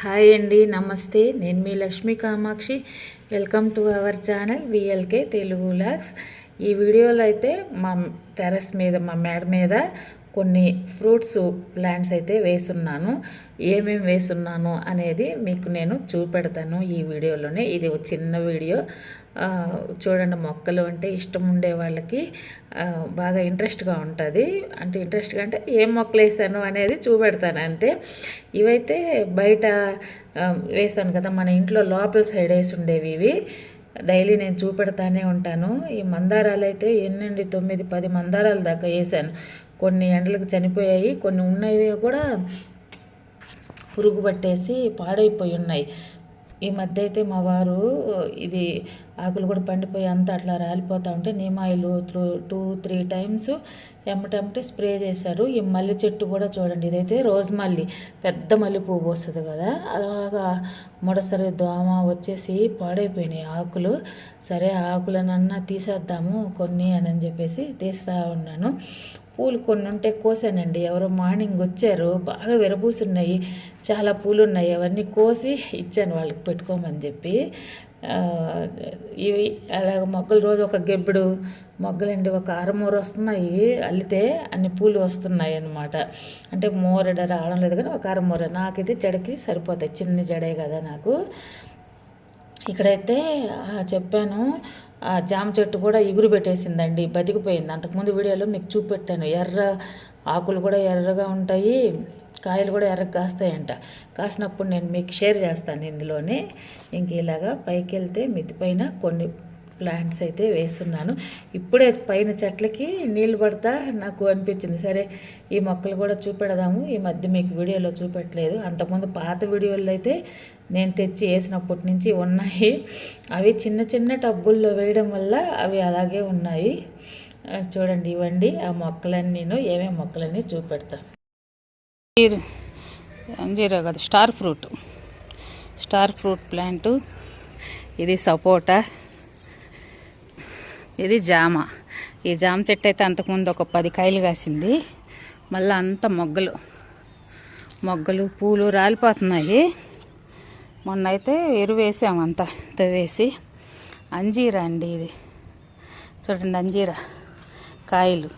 Hi అండి, నమస్తే. నేను మీ Lakshmi Kamakshi. Welcome to our channel VLK Telugu vlogs. ఈ వీడియోలో అయితే మా టెర్రస్ మీద, మా మేడ మీద కొన్ని ఫ్రూట్స్ ప్లాంట్స్ అయితే వేస్తున్నాను. ఏమేమి వేస్తున్నాను అనేది మీకు నేను చూపెడతాను ఈ వీడియోలోనే. ఇది ఒక చిన్న వీడియో. చూడండి, మొక్కలు అంటే ఇష్టం ఉండే వాళ్ళకి బాగా ఇంట్రెస్ట్గా ఉంటుంది. అంటే ఇంట్రెస్ట్గా అంటే ఏం మొక్కలు వేసాను అనేది చూపెడతాను అంతే. ఇవైతే బయట వేసాను కదా, మన ఇంట్లో లోపల సైడ్ వేసి ఉండేవి. ఇవి డైలీ నేను చూపెడతానే ఉంటాను. ఈ మందారాలు అయితే ఎన్నండి 9-10 మందారాల దాకా వేసాను. కొన్ని ఎండలకు చనిపోయాయి, కొన్ని ఉన్నవి కూడా పురుగు పట్టేసి పాడైపోయి ఉన్నాయి. ఈ మధ్య అయితే మా వారు ఇది ఆకులు కూడా పండిపోయి అంతా అట్లా రాలిపోతూ ఉంటే నీమ్ ఆయిల్ 2-3 టైమ్స్ ఎమ్మటెమ్మటే స్ప్రే చేశారు. ఈ మల్లె చెట్టు కూడా చూడండి, ఇదైతే రోజ్ మల్లి, పెద్ద మల్లె పువ్వు వస్తుంది కదా, అలాగా ముడసరి దోమ వచ్చేసి పాడైపోయినాయి ఆకులు. సరే ఆకులనన్నా తీసేద్దాము కొన్ని అని చెప్పేసి తీస్తూ ఉన్నాను. పూలు కొన్ని ఉంటే కోసానండి. ఎవరో మార్నింగ్ వచ్చారు, బాగా విరబూసున్నాయి, చాలా పూలు ఉన్నాయి. అవన్నీ కోసి ఇచ్చాను వాళ్ళకి పెట్టుకోమని చెప్పి. ఇవి అలాగ మొగ్గలు రోజు ఒక గెబ్బెడు మొగ్గలండి, ఒక అరమూర వస్తున్నాయి. అల్లితే అన్ని పూలు వస్తున్నాయి అన్నమాట. అంటే మోరెడ రావడం లేదు కానీ ఒక అరమూర. నాకైతే జడకి సరిపోతాయి, చిన్న జడే కదా నాకు. ఇక్కడైతే చెప్పాను, జామ చెట్టు కూడా ఇగురు పెట్టేసిందండి, బతికిపోయింది. అంతకుముందు వీడియోలో మీకు చూపెట్టాను. ఎర్ర ఆకులు కూడా ఎర్రగా ఉంటాయి, కాయలు కూడా ఎర్రగా కాస్తాయంట. కాసినప్పుడు నేను మీకు షేర్ చేస్తాను ఇందులోనే. ఇంక ఇలాగా పైకి వెళ్తే మిద్ది పైన కొన్ని ప్లాంట్స్ అయితే వేస్తున్నాను. ఇప్పుడే పైన చెట్లకి నీళ్ళు పడతా నాకు అనిపించింది, సరే ఈ మొక్కలు కూడా చూపెడదాము. ఈ మధ్య మీకు వీడియోలో చూపెట్టలేదు. అంతకుముందు పాత వీడియోలో అయితే నేను తెచ్చి వేసినప్పటి నుంచి ఉన్నాయి. అవి చిన్న చిన్న టబ్బుల్లో వేయడం వల్ల అవి అలాగే ఉన్నాయి. చూడండి, ఇవ్వండి ఆ మొక్కలన్నీ. నేను ఏమేమి మొక్కలన్నీ చూపెడతాను. అంజీరా కాదు, స్టార్ ఫ్రూట్ ప్లాంటు. ఇది సపోటా, ఇది జామ. ఈ జామ చెట్టు అయితే అంతకుముందు ఒక 10 కాయలు కాసింది. మళ్ళీ అంత మొగ్గలు పూలు రాలిపోతున్నాయి. మొన్న అయితే ఎరువు వేసాము అంతా వేసి. అంజీరా అండి ఇది, చూడండి అంజీరా కాయలు.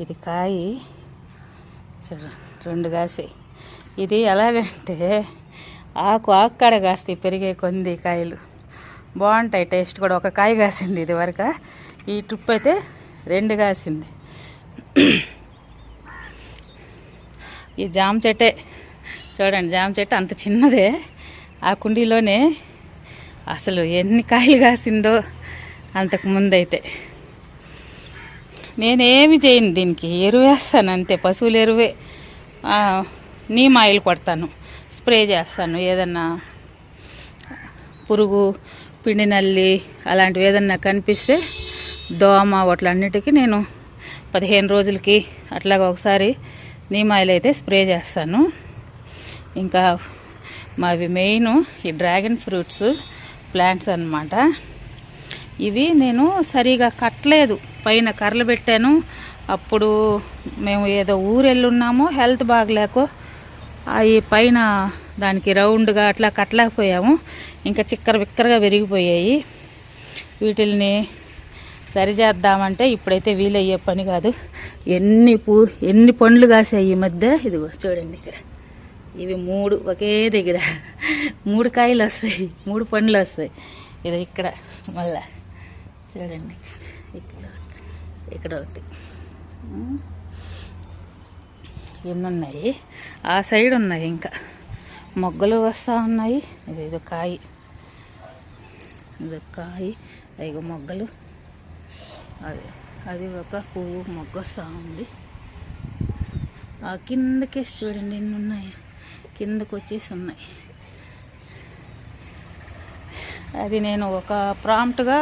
ఇది కాయ చూడండి, 2 కాసాయి. ఇది ఎలాగంటే ఆకు కాడ కాస్తాయి, పెరిగే కొంది కాయలు బాగుంటాయి, టేస్ట్ కూడా. ఒక కాయ కాసింది ఇది వరకు. ఈ ట్రిప్ అయితే 2 కాసింది. ఈ జామ చెట్టే చూడండి, జామ చెట్టు అంత చిన్నదే. ఆ కుండీలోనే అసలు ఎన్ని కాయలు కాసిందో అంతకు ముందైతే. నేనేమి చేయను, దీనికి ఎరువు వేస్తాను అంతే, పశువుల ఎరువే. నీమ్ ఆయిల్ కొడతాను, స్ప్రే చేస్తాను. ఏదన్నా పురుగు, పిండి నల్లి అలాంటివి ఏదన్నా కనిపిస్తే, దోమ వాటిలన్నిటికీ నేను 15 రోజులకి అట్లాగా ఒకసారి నీమ్ ఆయిల్ అయితే స్ప్రే చేస్తాను. ఇంకా మావి మెయిన్ ఈ డ్రాగన్ ఫ్రూట్స్ ప్లాంట్స్ అన్నమాట. ఇవి నేను సరిగా కట్టలేదు, పైన కర్రలు పెట్టాను. అప్పుడు మేము ఏదో ఊరెళ్ళున్నామో, హెల్త్ బాగలేకో అవి పైన దానికి రౌండ్గా అట్లా కట్టలేకపోయాము. ఇంకా చిక్కరగా విరిగిపోయాయి. వీటిల్ని సరిచేద్దామంటే ఇప్పుడైతే వీలయ్యే పని కాదు. ఎన్ని పండ్లు కాసాయి ఈ మధ్య. ఇదిగో చూడండి, ఇక్కడ ఇవి 3 ఒకే దగ్గర 3 కాయలు వస్తాయి, 3 పండ్లు వస్తాయి. ఇది ఇక్కడ మళ్ళా చూడండి, ఇక్కడ ఒకటి, ఎన్ని ఉన్నాయి. ఆ సైడ్ ఉన్నాయి, ఇంకా మొగ్గలు వస్తూ ఉన్నాయి. ఇది కాయ, ఇది కాయ, ఐదు మొగ్గలు. అది ఒక పువ్వు మొగ్గ వస్తూ ఉంది. ఆ కిందకేసి చూడండి ఎన్ని ఉన్నాయి, కిందకు వచ్చేసి ఉన్నాయి. అది నేను ఒక ప్రాంప్ట్గా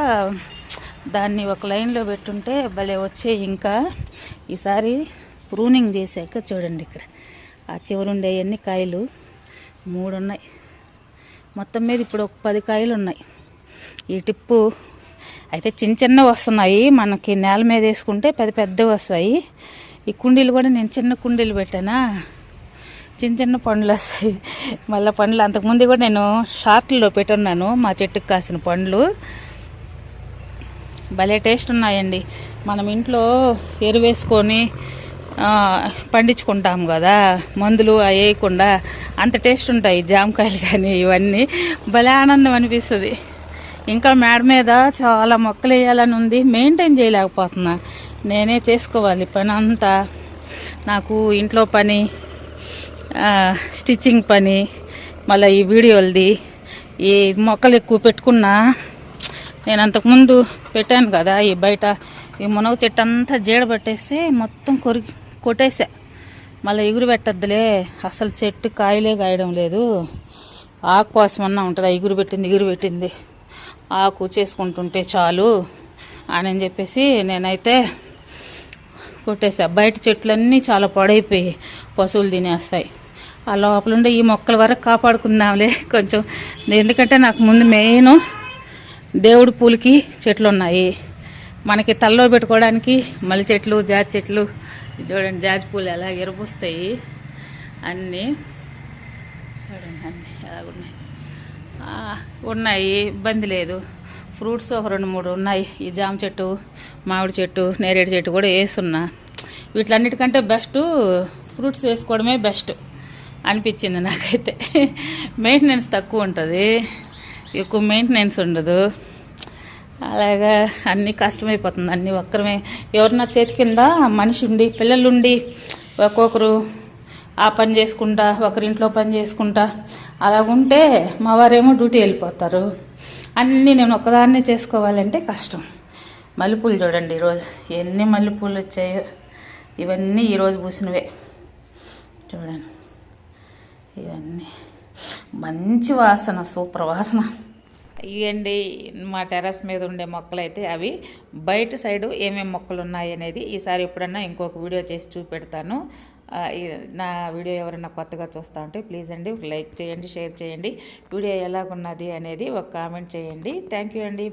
దాన్ని ఒక లైన్లో పెట్టుంటే భలే వచ్చాయి. ఇంకా ఈసారి ప్రూనింగ్ చేశాక చూడండి, ఇక్కడ ఆ చివరుండే ఎన్ని కాయలు 3 ఉన్నాయి. మొత్తం మీద ఇప్పుడు ఒక 10 కాయలు ఉన్నాయి. ఈ టిప్పు అయితే చిన్న వస్తున్నాయి, మనకి నేల మీద వేసుకుంటే పెద్దవి వస్తాయి. ఈ కుండీలు కూడా నేను చిన్న కుండీలు పెట్టానా, చిన్న చిన్న పండ్లు వస్తాయి. మళ్ళీ పండ్లు అంతకుముందు కూడా నేను షార్ట్లో పెట్టున్నాను మా చెట్టుకు కాసిన పండ్లు. భలే టేస్ట్ ఉన్నాయండి. మనం ఇంట్లో ఎరువేసుకొని పండించుకుంటాం కదా, మందులు అవి వేయకుండా, అంత టేస్ట్ ఉంటాయి జామకాయలు కానీ ఇవన్నీ. భలే ఆనందం అనిపిస్తుంది. ఇంకా మేడ మీద చాలా మొక్కలు వేయాలని ఉంది, మెయింటైన్ చేయలేకపోతున్నా. నేనే చేసుకోవాలి పని అంతా. నాకు ఇంట్లో పని, స్టిచ్చింగ్ పని, మళ్ళీ ఈ వీడియోలది, ఈ మొక్కలు ఎక్కువ పెట్టుకున్నా. నేను అంతకుముందు పెట్టాను కదా ఈ బయట ఈ మునగ చెట్టు అంతా జీడ పట్టేసి మొత్తం కొట్టేసా. మళ్ళీ ఎగురు పెట్టద్దులే, అసలు చెట్టు కాయలే కాయడం లేదు, ఆకు కోసమన్నా ఉంటుంది, ఎగురు పెట్టింది ఆకు చేసుకుంటుంటే చాలు అని చెప్పేసి నేనైతే కొట్టేసా. బయట చెట్లన్నీ చాలా పొడైపోయి పశువులు తినేస్తాయి. ఆ లోపలుండే ఈ మొక్కల వరకు కాపాడుకుందాంలే కొంచెం. ఎందుకంటే నాకు ముందు మెయిన్ దేవుడి పూలకి చెట్లు ఉన్నాయి, మనకి తల్లో పెట్టుకోవడానికి మల్లె చెట్లు, జాజి చెట్లు. చూడండి జాజి పూలు ఎలా ఎరుపుస్తాయి అన్నీ. చూడండి అన్నీ ఎలాగున్నాయి. ఉన్నాయి, ఇబ్బంది లేదు. ఫ్రూట్స్ ఒక 2-3 ఉన్నాయి. ఈ జామ చెట్టు, మామిడి చెట్టు, నేరేడు చెట్టు కూడా వేస్తున్నా. వీటిలన్నిటికంటే బెస్ట్ ఫ్రూట్స్ వేసుకోవడమే బెస్ట్ అనిపించింది నాకైతే. మెయింటెనెన్స్ తక్కువ ఉంటుంది, ఎక్కువ మెయింటెనెన్స్ ఉండదు. అలాగా అన్నీ కష్టమైపోతుంది. అన్నీ ఒక్కరమే, ఎవరన్నా చేతి కింద మనిషి ఉండి పిల్లలుండి ఒక్కొక్కరు ఆ పని చేసుకుంటా, ఒకరింట్లో పని చేసుకుంటా అలాగుంటే మా వారేమో డ్యూటీ వెళ్ళిపోతారు. అన్నీ నేను ఒక్కదాన్నే చేసుకోవాలంటే కష్టం. మల్లెపూలు చూడండి ఈరోజు ఎన్ని మల్లెపూలు వచ్చాయో. ఇవన్నీ ఈరోజు పూసినవే చూడండి. ఇవన్నీ మంచి వాసన, సూపర్ వాసన. ఇవండి మా టెర్రస్ మీద ఉండే మొక్కలు అయితే. అవి బయట సైడు ఏమేమి మొక్కలు ఉన్నాయి అనేది ఈసారి ఎప్పుడన్నా ఇంకొక వీడియో చేసి చూపెడతాను. నా వీడియో ఎవరైనా కొత్తగా చూస్తూ ఉంటే ప్లీజ్ అండి ఒక లైక్ చేయండి, షేర్ చేయండి. వీడియో ఎలాగున్నది అనేది ఒక కామెంట్ చేయండి. థ్యాంక్ యూ అండి.